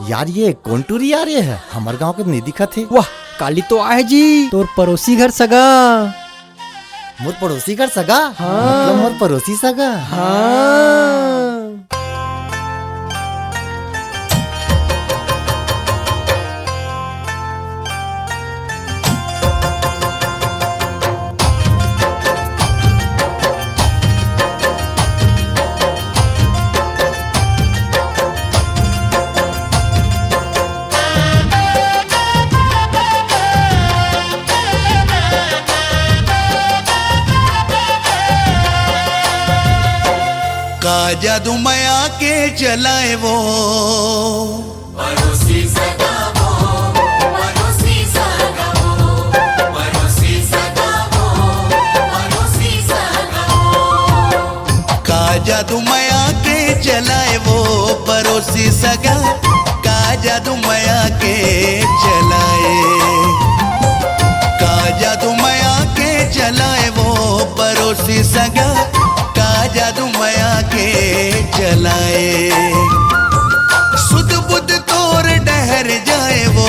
यार ये कौन टूरी आ रही है? हमारे गांव के नहीं दिखा थे। वाह काली तो आए जी, तोर पड़ोसी घर सगा। मोर पड़ोसी घर सगा? हाँ। मतलब मोर पड़ोसी सगा? हाँ। का जादू माया के चलाए वो पड़ोसी सगा वो, पड़ोसी सगा वो, पड़ोसी सगा वो, पड़ोसी सगा वो। का जादू माया के चलाए वो पड़ोसी सगा, का जादू माया के चलाए, का जादू माया के चलाए वो पड़ोसी सगा, का जादू माया के चलाए। सुध बुध तोर डहर जाए वो,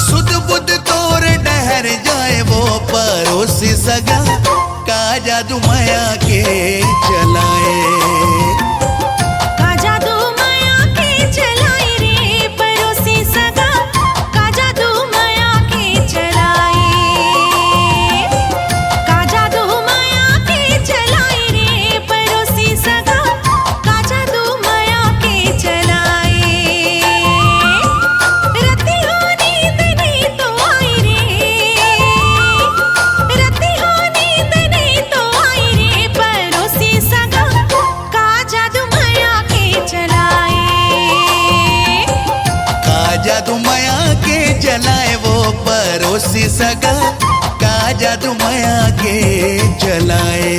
सुध बुध तोर डहर जाए वो पड़ोसी सगा, का जादू माया के चलाए। का जादू माया के चलाए रे पड़ोसी सगा, का जादू माया के चलाए, का जादू माया के चलाए रे पड़ोसी सगा, का जादू माया के चलाए। रति हो नींद नहीं तो आई रे, रति हो नींद नहीं तो आई रे पड़ोसी सगा, का जादू माया के चलाए। का जादू माया के चलाए वो पड़ोसी सगा, का जादू माया के चलाए।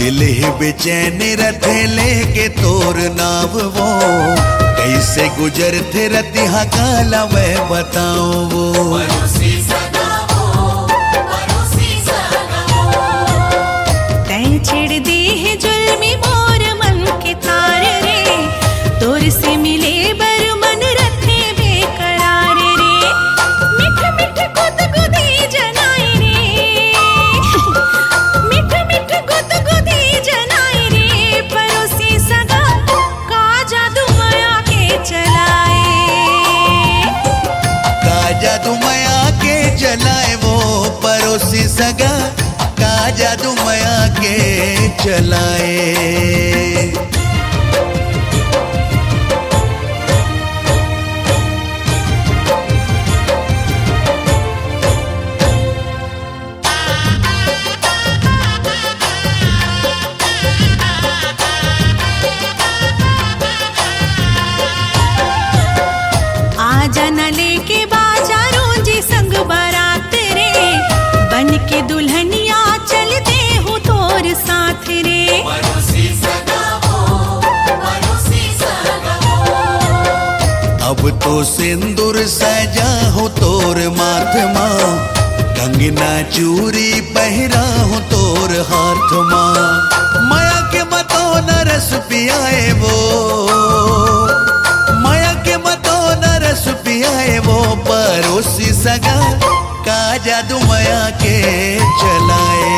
दिल ही बेचैन रथे लेके तोर नाव वो, कैसे गुजरते रतिहा काला मैं बताऊं वो। पड़ोसी सगा वो, पड़ोसी सगा वो। तैं छेड़ दे है जुल्मी मोर मन के तार रे, तोर से मिले बर मन रखे बेकरार रे। मिठ मिठ गुद गुदी जनाई रे, मिठ मिठ गुद गुदी जनाई रे पड़ोसी सगा, का जादू माया के चलाए। का जादू माया के चलाए वो पड़ोसी सगा, का जादू माया के चलाए। आजा न लेके बाजारों जी संग बारात रे, बन के दुल्हनिया चलते हूँ तोर साथ रे। पड़ोसी सगा वो, पड़ोसी सगा वो। अब तो सिंदूर सजा हो तोर माथ माँ, कंगना चूरी पहरा हो तोर हाथ माँ। माया के मतों न रस पियाए वो, माया के मतों न रस पियाए वो पड़ोसी सगा, का जादू माया के चलाए।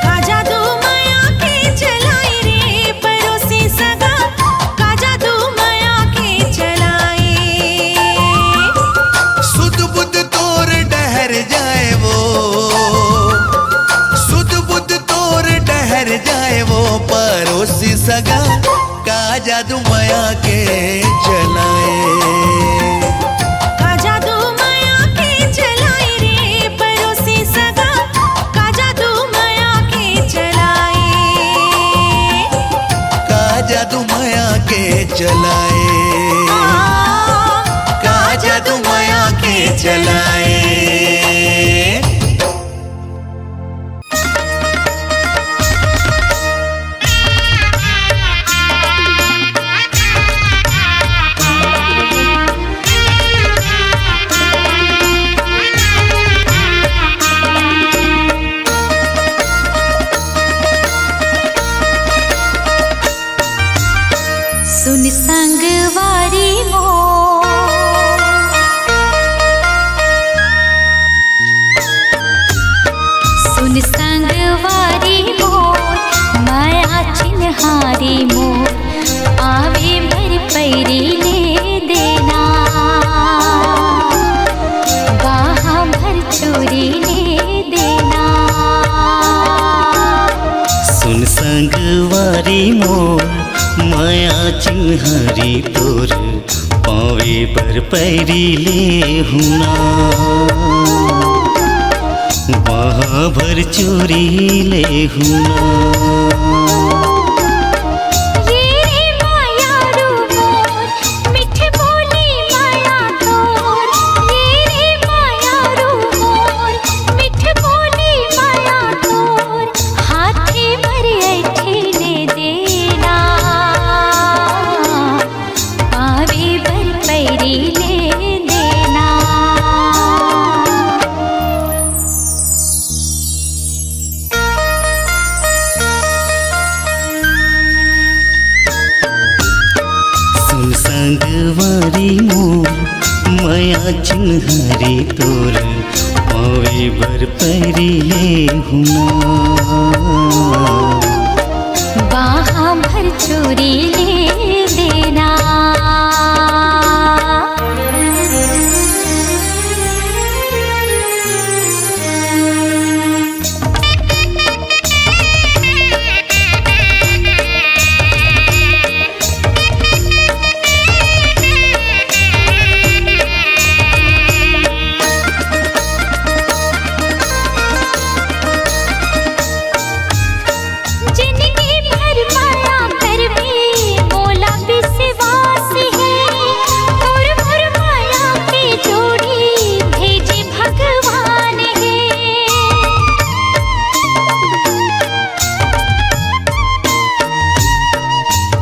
का जादू माया के चलाए रे पड़ोसी सगा, का जादू माया के चलाए। सुध बुध तोर डहर जाए वो, सुध बुध तोर डहर जाए वो पड़ोसी सगा, का जादू माया के चलाए। का जादू माया के चलाए रे पड़ोसी सगा, का जादू माया के चलाए। का जादू माया के चलाए, का जादू माया के चलाए। पैरी ले हुना वहाँ भर चोरी ले हुना संगवारी मोर माया चिन्हारी तोर पावे भर पैरी ले हुना वहाँ भर चोरी ले देना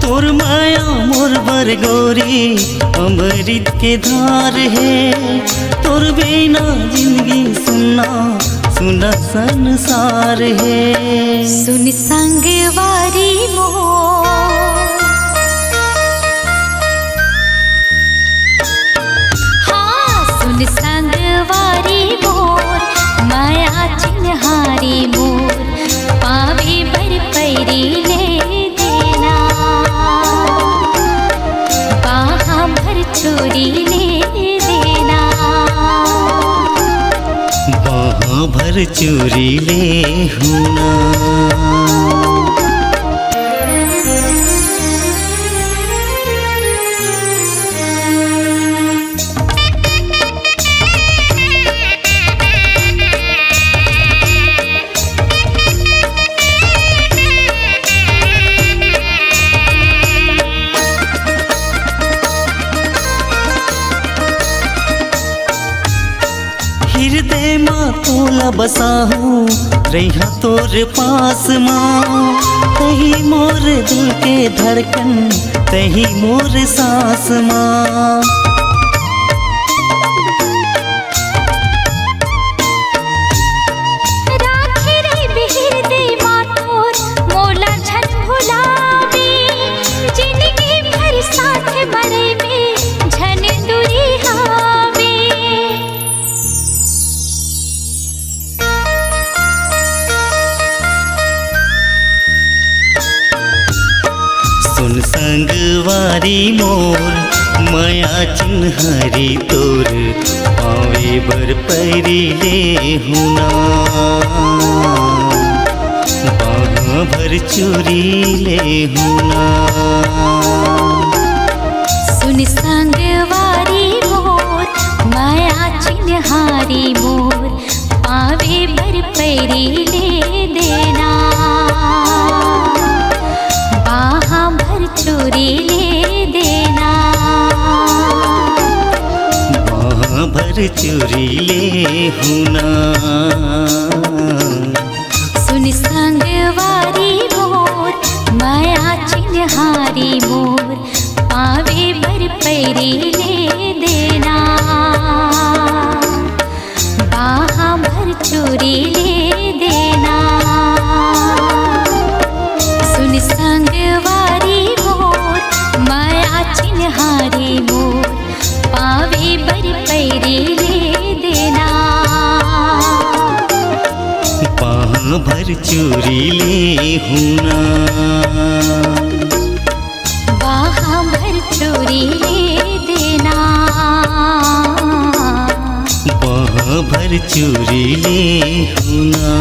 तोर माया मोर बर गोरी अमृत के धार है तोर बिना जिंदगी सुना सुना संसार है सुन संगवारी मोर हाँ सुन संगवारी मोर माया चिन्हारी मोर पावे बर पैरी ले चोरी ले देना वहाँ भर चोरी ले हुना हृदय माँ तोला बसा हूँ रहा तोर पास माँ तही मोर दिल के धड़कन तही मोर सांस माँ सुन संगवारी मोर माया चिन्हारी तोर पावे बर पैरी ले हुना वहाँ भर चोरी ले हुना सुन संगवारी मोर माया चिन्हारी मोर पावे बर पैरी ले देना वहाँ भर चोरी ले देना वहाँ भर चोरी ले हुना सुन संगवारी मोर माया चिन्हारी मोर पावे बर पैरी ले देना वहाँ भर चोरी ले देना सुन संगवारी मोर माया चिन्हारी मोर पावे बर पैरी ले देना वहाँ भर चोरी ले हुना वहाँ भर चोरी ले देना वहाँ भर चोरी ले हुना।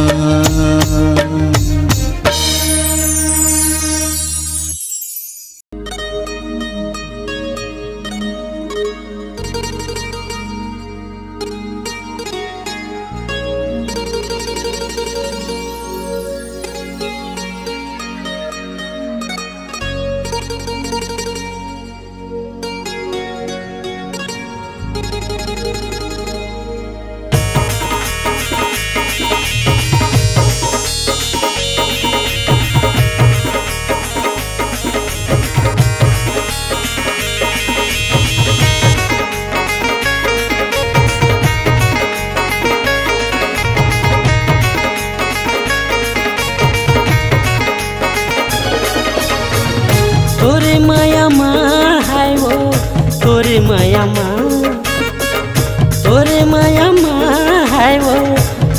तोरे माया माँ है वो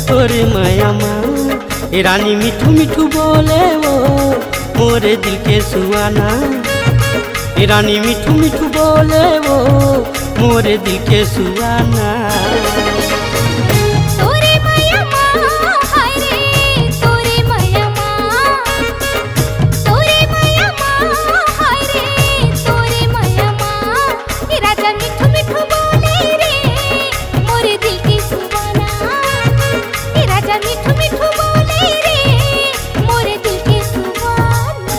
तोरे माया माँ। ए रानी मिठू मिठू बोले वो मोरे दिल के सुहाना। ए रानी मिठू मिठू बोले वो मोरे दिल के सुहाना। तोरे माया माँ हाय रे तोरे माया माँ। तोरे माया माँ हाय रे तोरे माया माँ। ये राजा मिठू मिठू बोले रे मोरे दिल की सुहाना। ये राजा मिठू मिठू बोले रे मोरे दिल की सुहाना।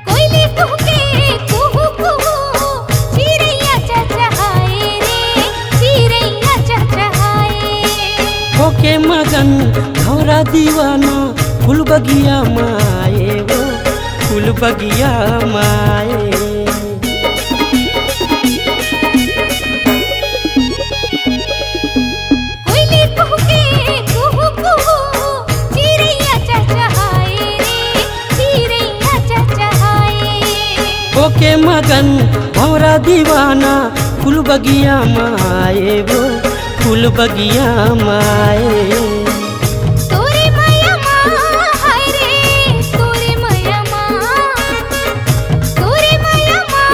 कोयले कुहके कुहू कुहू चिरैया चहचहाए रे चिरैया चहचहाए। होके मगन घोरा दीवाना फूल बगिया माए वो फूल बगिया माए। कोयले कुहके कुहू कुहू चिरैया चहचहाए रे चिरैया चहचहाए। होके मगन घोरा दीवाना फूल बगिया माए वो फूल बगिया माए। तोरे माया माँ हाय रे तोरे माया माँ। तोरे माया माँ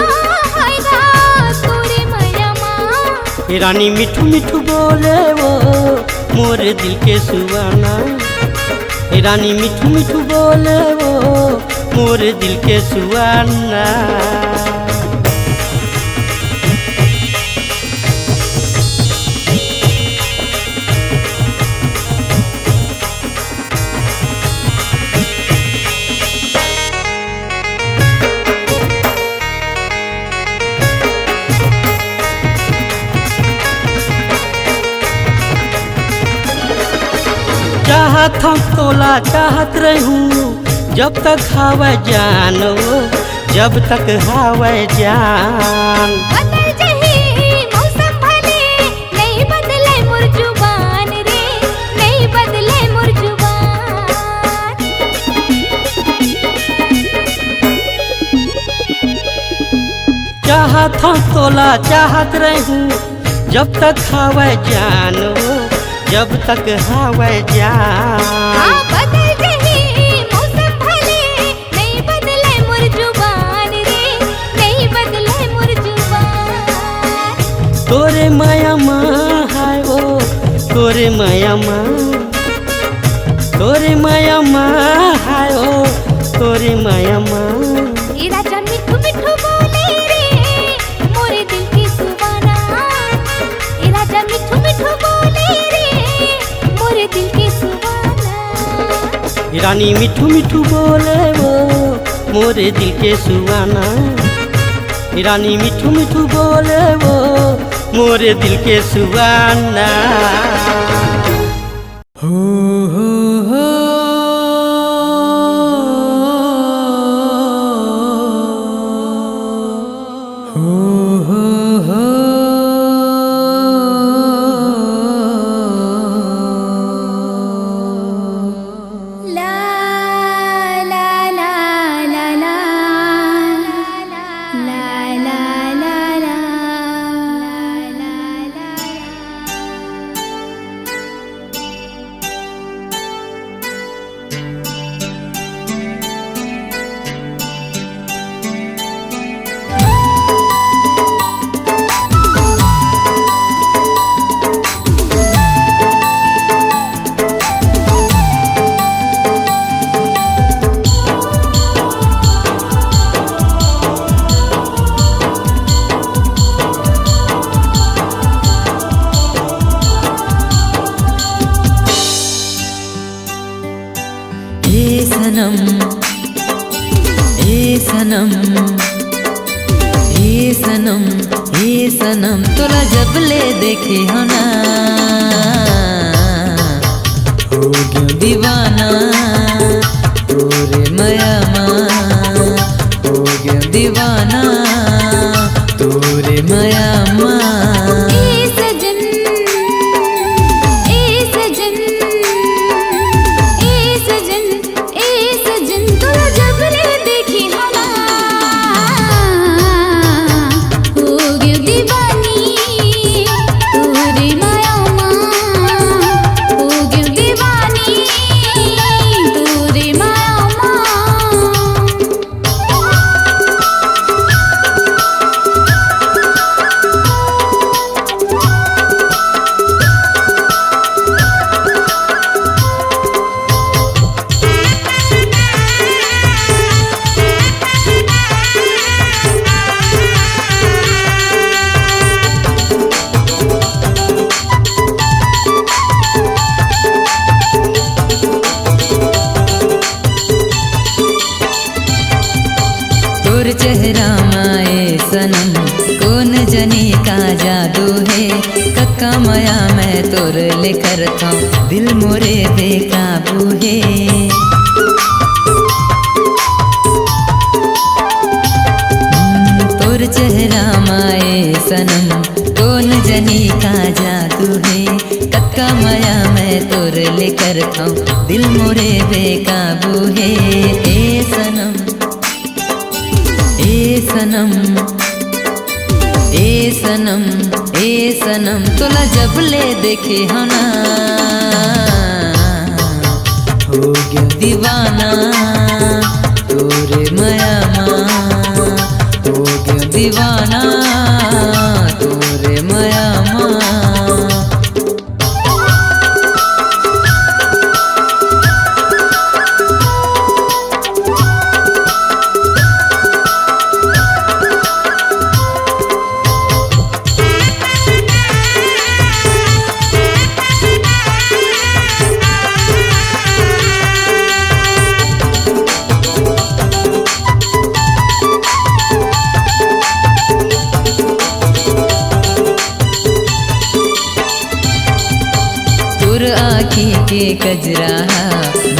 हाय गा तोरे माया माँ। ए रानी मिठू मिठू बोले वो मोरे दिल के सुहाना। ए रानी मिठू मिठू बोले वो मोरे दिल के सुहाना। चाहत हम तोला चाहत रहूं जब तक हवा जान वो जब तक हवा जान। बदल जही मौसम भले नहीं बदले मोर जुबान रे नहीं बदले मोर जुबान। चाहत हम तोला चाहत रहूं जब तक हवा जान वो जब तक हवा जान। बदल जही मौसम भले नहीं बदले मोर जुबान रे नहीं बदले मोर जुबान। तोरे माया माँ है वो तोरे माया माँ। तोरे माया माँ है वो तोरे माया माँ। ये राजा मिठू मिठू बोले रे मोरे दिल की सुहाना। ये राजा मिठू मिठू बोले रे मोरे दिल की सुहाना। ए रानी मिठू मिठू बोले वो मोरे दिल के सुहाना। ए रानी मिठू मिठू बोले वो मोरे दिल के सुहाना। ला ला ला ला ला ला ला ला ला सनम हे सनम हे सनम हे सनम तोरा जब ले देखे हो ना हो गया दीवाना तोरे माया माँ हो गया दीवाना तोरे माया माँ ए सजन ए सजन ए सजन ए सजन तोरा जब रे देखी हला हो गयो दीवानी तोरे माया माँ हो गयो दीवानी तोरे माया माँ तोर चेहरा माए सनम कौन जनी का जादू है कक्का माया मैं तोर लेकर था दिल मोरे बेकाबू है तोर चेहरा माए सनम कौन जनी का जादू है कक्का माया मैं तोर लेकर था दिल मोरे बेकाबू है ए सनम ए सनम ए सनम ए सनम तोला जब ले देखे हना हो गया दीवाना तोरे माया माँ हो गया दीवाना तोरे माया माँ तोर आँखी के कजरा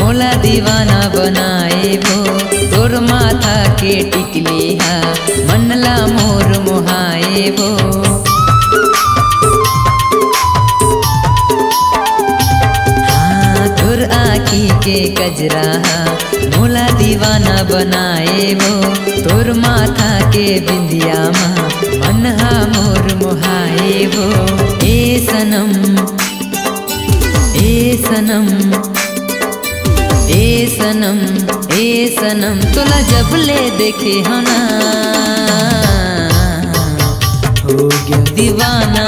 मोला दीवाना बनाए वो तोर माथा के टिकली हा मनला मोर मोहाए वो हाँ तोर आँखी के कजरा मोला दीवाना बनाए वो तोर माथा के बिंदिया माँ मनहा मोर मोहाए वो ए सनम ए सनम ए सनम ए सनम तोला जब ले देखे हना हो गया दीवाना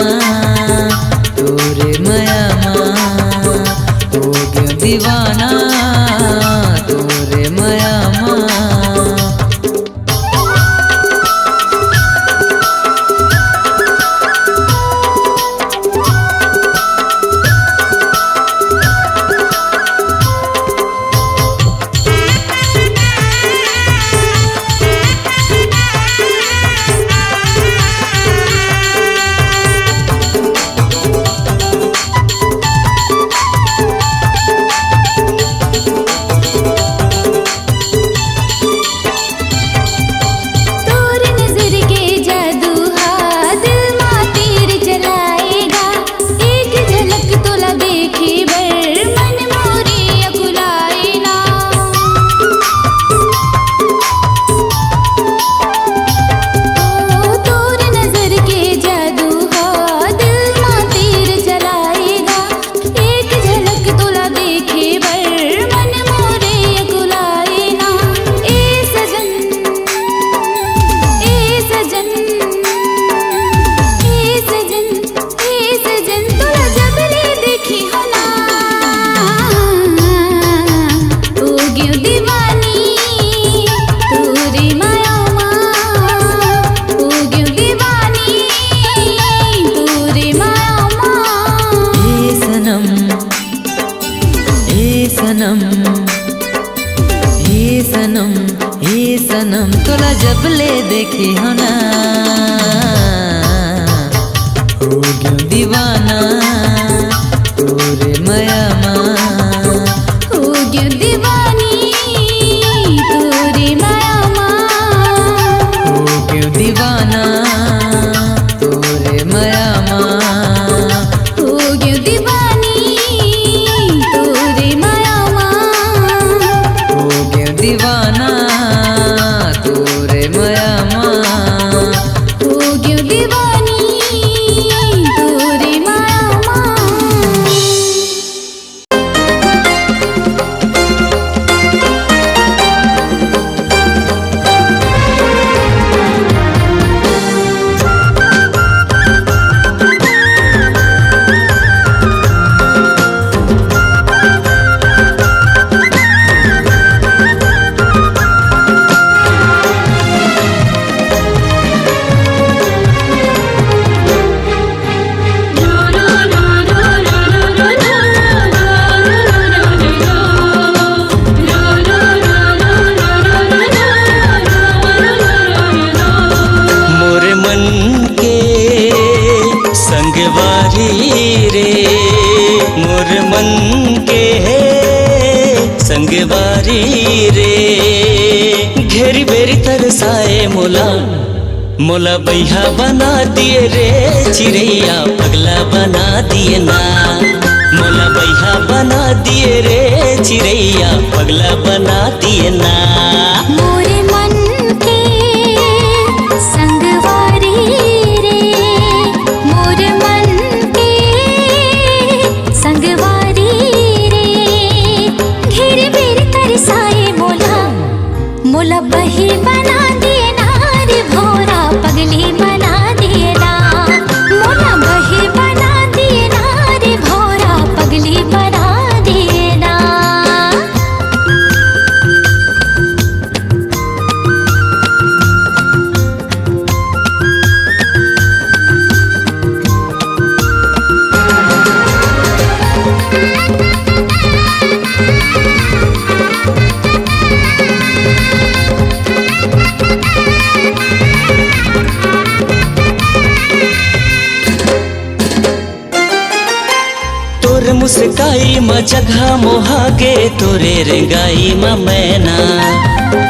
तोरे माया माँ हो गया दीवाना तोरे माया माँ सनम तोला जब ले देखी हो ना हो गया दीवाना तोरे माया माँ हो गया दीवानी तोरे माया माँ हो गयो दीवानी तोरे माया माँ संगवारी रे घेरी बेरी तरसाए मोला मोला बैहा बना दिए रे चिड़ैया पगला बना दिए ना मोला बैहा बना दिए रे चिड़ैया पगला बना दिए ना मोरे मन के संगवारी रे मोरे मन के संगवारी रे घेरे बेरे तरसाए मोला मोला बही बना दिए ना रे भोरा पगली बना दिए ना मोला बही बना दिए ना रे भोरा पगली बना दिए ना तोर मुस्काई म जगह मोहागे तोरे रेंगाई म मैना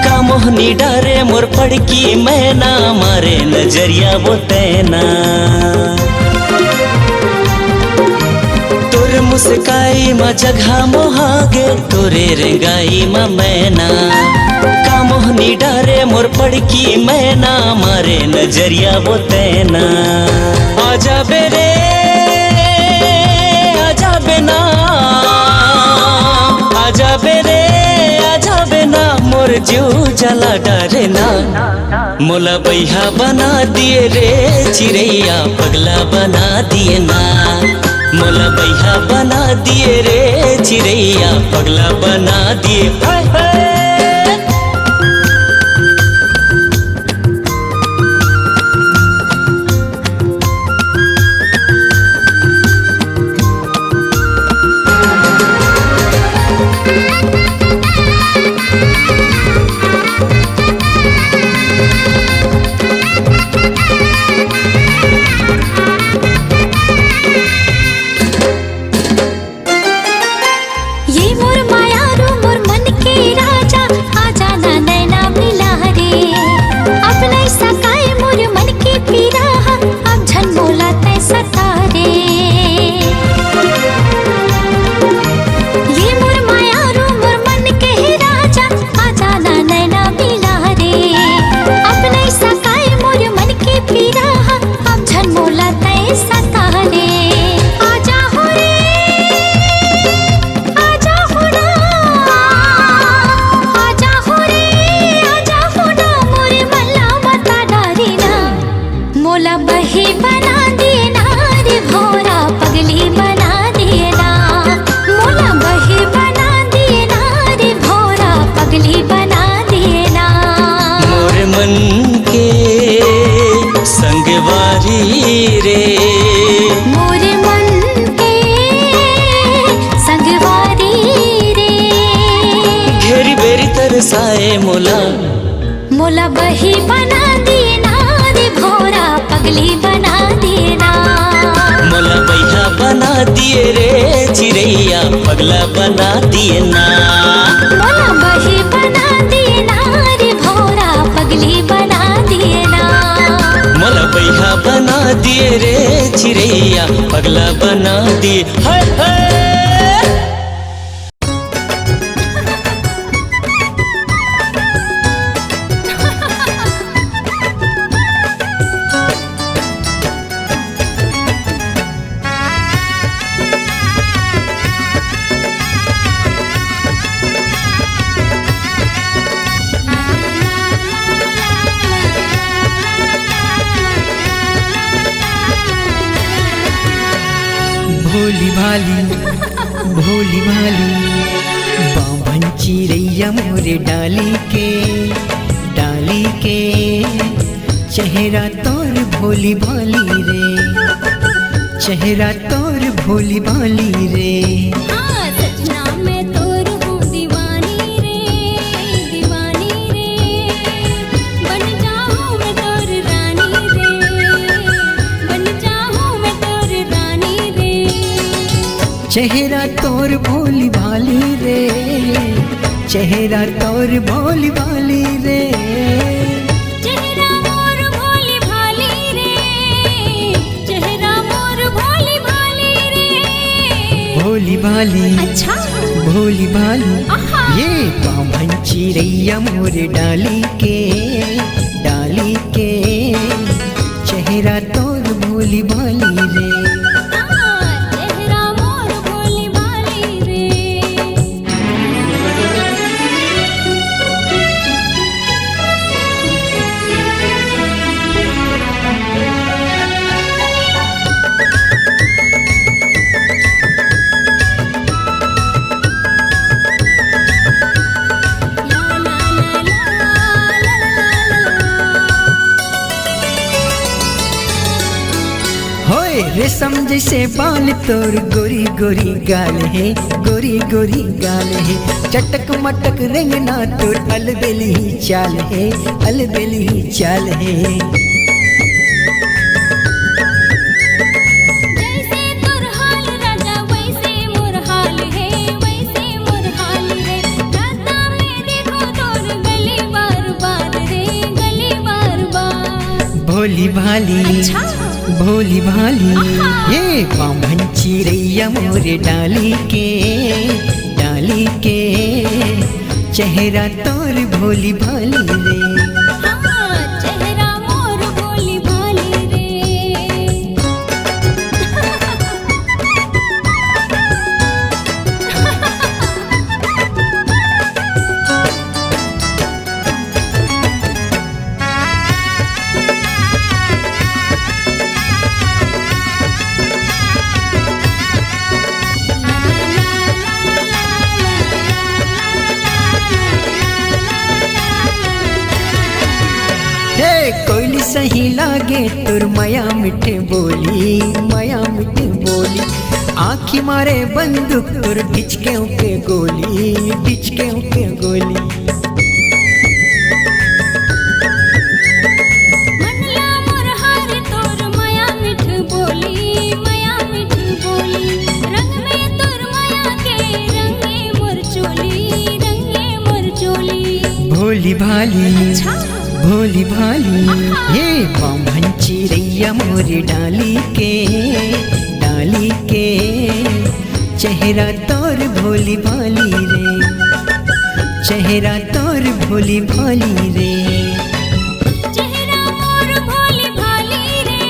का मोहनी डारे मोर पड़की मैना मारे नजरिया वो तैना तोर मुस्काई म जगह मोहागे तोरे रेंगाई म मैना का मोहनी डारे मोर पड़की मैना मारे नजरिया वो तैना आजा बेरे आजा बेरे आजा बेना मोर जीव जला डरे ना मोला बैहा बना दिए रे चिड़ैया पगला बना दिए ना मोला बैहा बना दिए रे चिड़ैया पगला बना दिए हाय हाय तरसाए मोला मोला बही बना दिए ना रे भोरा पगली बना दिए ना मोला बैहा बना दिए रे चिड़ैया पगला बना दिए ना मोला बही बना दिए ना रे भोरा पगली बना दिए ना मोला बैहा बना दिए रे चिड़ैया पगला बना दिए हाय हाय भोली भाली भोली भाली बाभन चिड़ैया मोरे डाली के चेहरा तोर भोली भाली रे, चेहरा तोर भोली भाली रे। हाँ सजना मैं तोर हूँ दीवानी रे, दीवानी रे। बन जाऊँ मैं तोर रानी रे, बन जाऊँ मैं तोर रानी रे। चेहरा तोर भोली भाली रे, चेहरा तोर भोली भाली रे। चेहरा मोर भोली भाली रे, चेहरा मोर भोली भाली रे। भोली भाली अच्छा भोली भाली आहा। ये बाभन चिड़ैया मोरे डाली के चेहरा तोर भोली भाली रे। चेहरा मोर भोली भाली रे। होए रेशम जैसे बाल तोर गोरी गोरी गाल है, गोरी गोरी गाल है। चटक मटक रेंगना तोर अलबेली चाल है, अलबेली चाल है। जैसे तोर हाल राजा वैसे मोर हाल है, वैसे मोर हाल है। राता में देखो तोर गली बार बार रे, गली बार बार। भोली भाली अच्छा भोली भाली आहा। ये बाभन चिड़ैया मोरे डाली के चेहरा तोर भोली भाली रे। हाँ चेहरा मोर भोली भाली रे। हे कोयली सही लागे तोर माया मिठे बोली, माया मिठे बोली। आँखी मारे बंदूक तोर डिचके के गोली, डिचके के गोली। मनला मोर हार तोर माया मिठ बोली, माया मिठ बोली। रंग में तोर माया के रंगे मोर चोली, रंगे मोर चोली। भोली भाली भोली भाली ये बाभन चिड़ैया मोरे डाली के चेहरा तोर भोली भाली रे, चेहरा तोर भोली भाली रे। चेहरा मोर भोली भाली रे,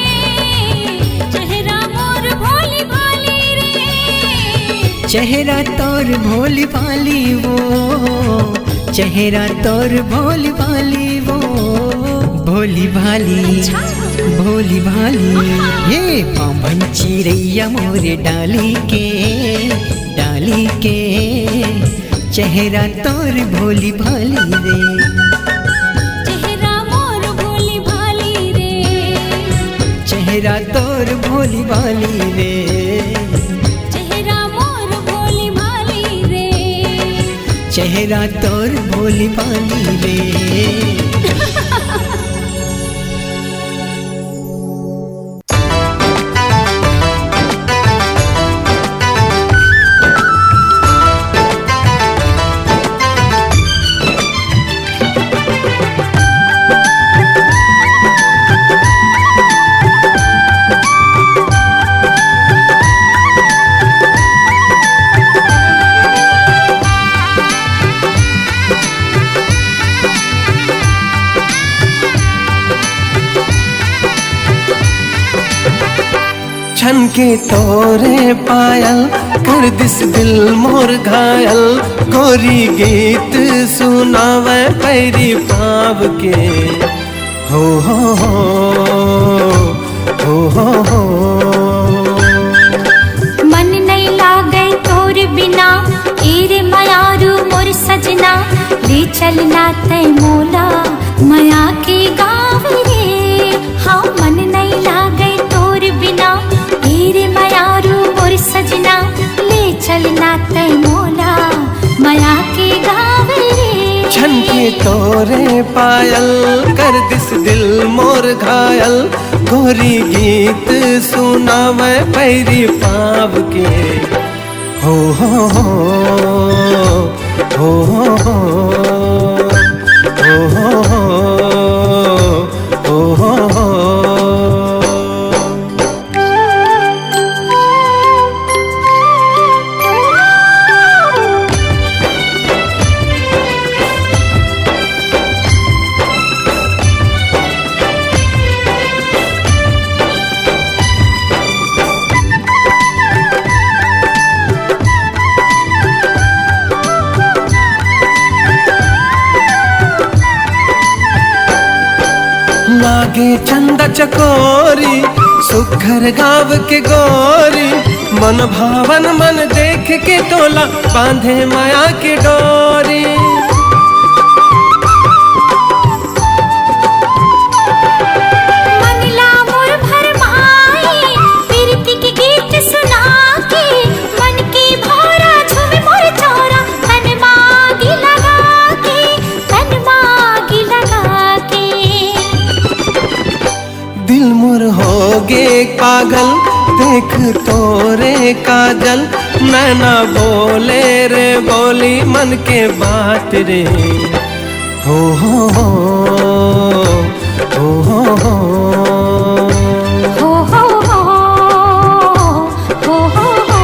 चेहरा मोर भोली भाली रे। चेहरा तोर भोली भाली वो, चेहरा तोर भोली भाली वो। भोली भाली भोली भाली ये बाभन चिड़ैया मोरे डाली के चेहरा तोर भोली भाली रे। चेहरा मोर भोली भाली रे, चेहरा तोर भोली भाली रे। चेहरा मोर भोली भाली रे। चेहरा तोर भोली भाली रे। छन के तोरे पायल कर दिस दिल मोर घायल। गोरी गीत सुनावे पैरी पाव के हो हो हो हो हो हो। मन ले चलना तय मोला माया के गाँव रे। हाँ मन नहीं लागे तोर बिना तेरे मायारू मोर सजना, ले चलना तय मोला माया के गाँव रे। छनके तोरे पायल कर दिस दिल मोर घायल, गोरी गीत सुनावे पैरी पाव के। हो हो हो हो हो हो हो हो हो हो। लागे चंदा चकोरी सुघर गाँव के गोरी, मन भावन मन देख के तोला बांधे माया की डोरी। मंगला मोर भरमाई प्रीति के गीत सुना के, मन की भौरा झूमे मोर चौरा तन मागी लगा के, तन मागी लगा के। दिल मुर हो गे पागल देख तोरे काजल, नैना बोले रे बोली मन के बात रे। हो हो हो हो हो हो हो हो हो हो हो हो।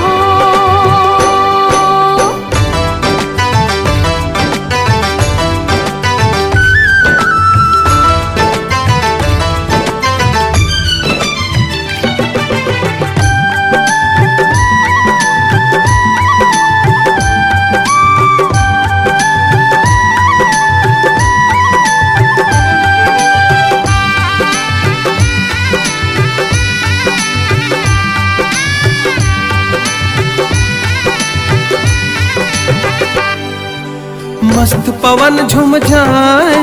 मस्त पवन झूम जाए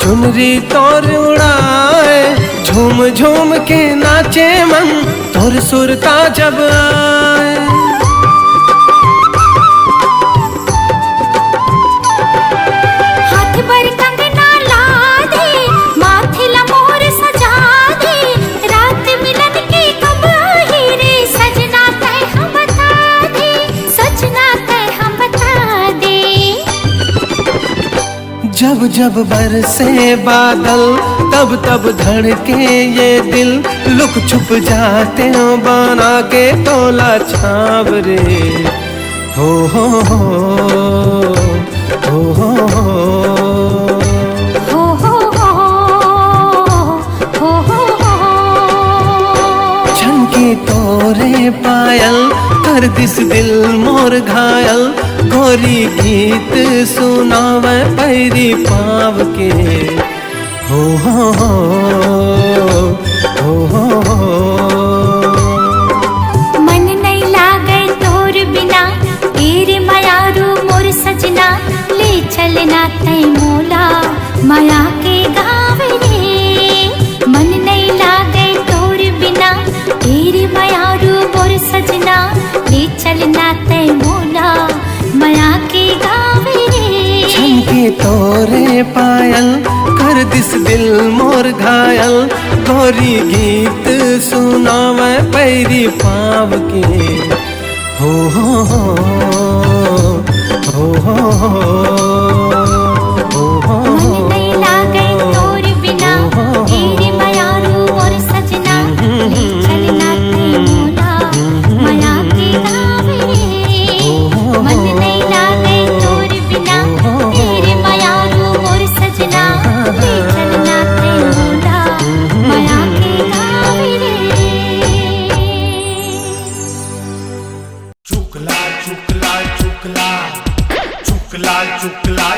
चुनरी तोर उड़ाए, झूम झूम के नाचे मन तोर सुरता जब आए। हाथ पर कंगना ला दे माथे ला मोर सजा दे, रात मिलन के कब आई रे सजना तय हम बता दे, सजना तय हम बता दे। जब जब बरसे बादल तब तब धड़के ये दिल, लुक छुप जाते हो बना के तोला छाव रे। हो हो हो हो हो हो हो हो हो हो हो। छनके तोरे पायल कर दिस दिल मोर घायल, गोरी गीत सुनावे पैरी पाव के। हो हो हो हो हो हो। मन नहीं लागे तोर बिना तेरे मायारू मोर सजना, ले चलना तय मोला माया के गाँव रे। मन नहीं लागे तोर बिना तेरे मायारू मोर सजना, ले चलना तय मोला माया के गाँव रे। छनके तोरे पायल कर दिस दिल मोर घायल, गोरी गीत सुनावे पैरी पाव के। हो हो हो हो हो हो हो। मन नहीं लागे तोर बिना तेरे मायारू मोर सजना, ले चलना तय मोला माया के गाँव रे। मन नहीं लागे तोर बिना तेरे मायारू मोर सजना, ले चलना तय मोला माया के गाँव रे। चुकला चुकला चुकला चुकला चुकला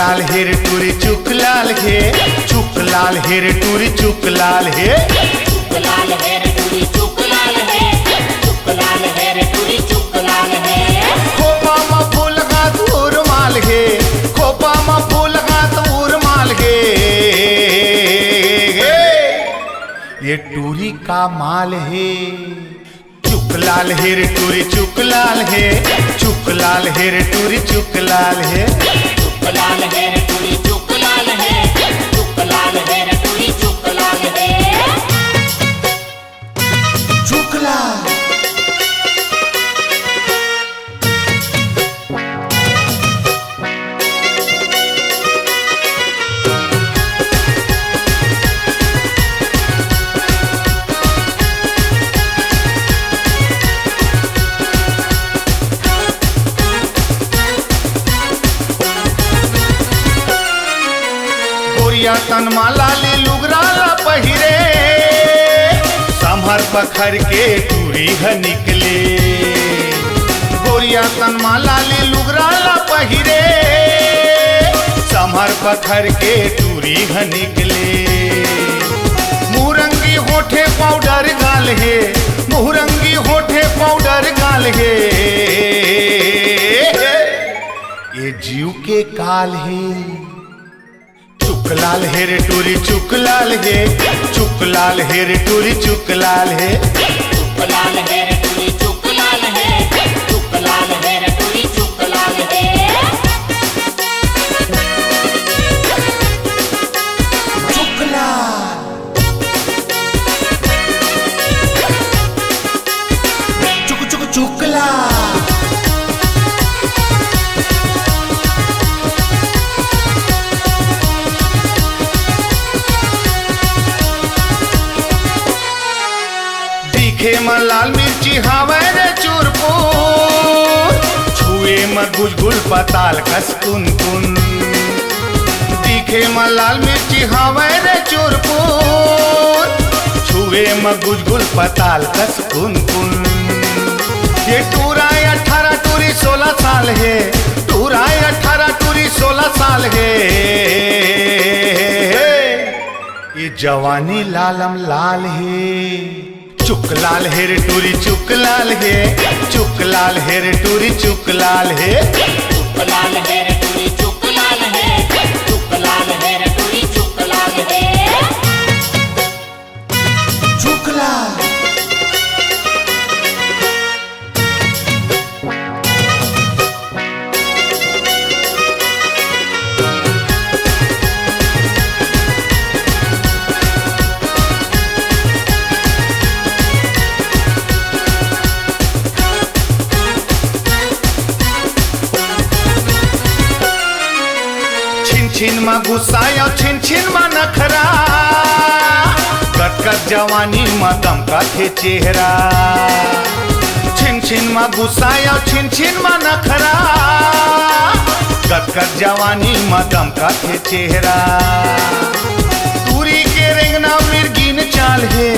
लाल हेर टूरी चुक लाल हे, चुक लाल हेर टूरी चुक लाल हे। चुक लाल है रे टूरी चुक लाल है, चुक लाल है रे टूरी चुक लाल है। खोपा मा फूल का दूर माल हे, खोपा मा फूल का दूर माल हे। ये टूरी का माल है। चुक लाल हेर टूरी चुक लाल है, चुक लाल हेर टूरी चुक लाल है। चुक लाल है रे टूरी चुक लाल है, चुक लाल है रे टूरी चुक लाल है। चुक लाल गोरिया तन माला ले लुगराला पहिरे, संभर पखर के टूरी ह निकले। गोरिया तन माला ले लुगराला पहिरे, संभर पखर के टूरी ह निकले। मुरंगी होठे पाउडर गाल है, मुरंगी होठे पाउडर गाल है। ये जीव के काल है। चुक लाल हेर टूरी चुक लाल हे, चुक लाल हेर टूरी चुक लाल हे। चुक लाल है रे टूरी चुक लाल है, चुक लाल है रे टूरी चुक लाल है। चुक लाल चुक चुक चुक लाल दिखे में लाल मिर्ची हवे रे चूरपुर, छुए में गुलगुल पताल कस कुन कुन। दिखे में लाल मिर्ची हवे रे चूरपुर, छुए में गुलगुल पताल कस कुन कुन। ये टूरा 18 टूरी 16 साल है, टूरा 18 टूरी 16 साल है। ये जवानी लालम लाल है। चुक लाल हेर टूरी चुक लाल है, चुक लाल हेर टूरी चुक लाल है। चुक लाल है रे टूरी चुक लाल है, चुक लाल है रे टूरी चुक लाल है। चुक लाल छिन मा गुस्साया छिन छिन मा नखरा, कटकट जवानी मा दमका थे चेहरा। छिन छिन मा गुस्साया छिन छिन मा नखरा, कटकट जवानी मा दमका थे चेहरा। टूरी के रेंगना मिर्गिन चाल है,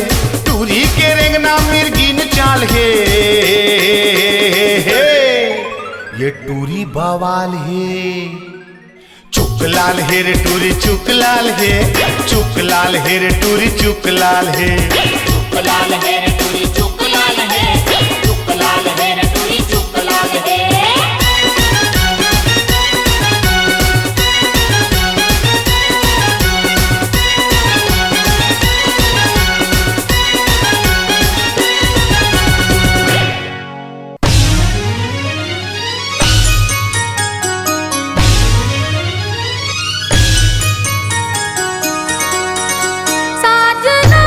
टूरी के रेंगना मिर्गिन चाल है। ये टूरी बवाल है। चुक लाल हेर टूरी चुक लाल है, चुक लाल हेर टूरी चुक लाल है। चुक लाल है रे टूरी चुक लाल है, चुक लाल है रे टूरी चुक लाल है। साजना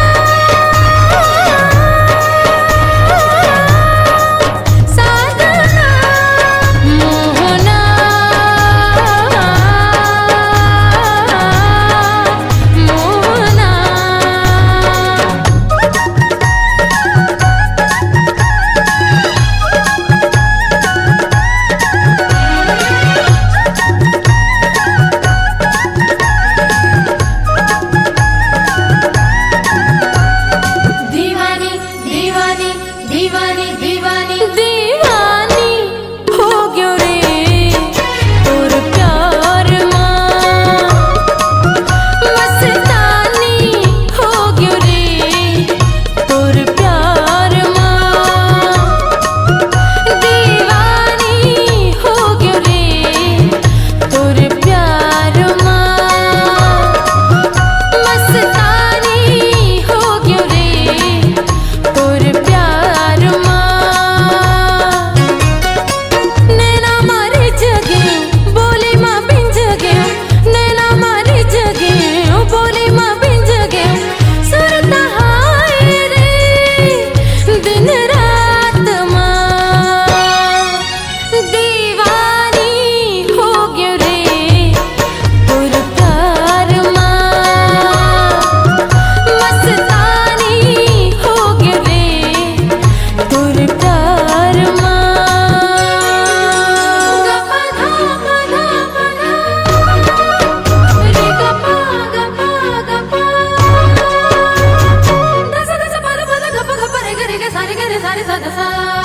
sa re sa da sa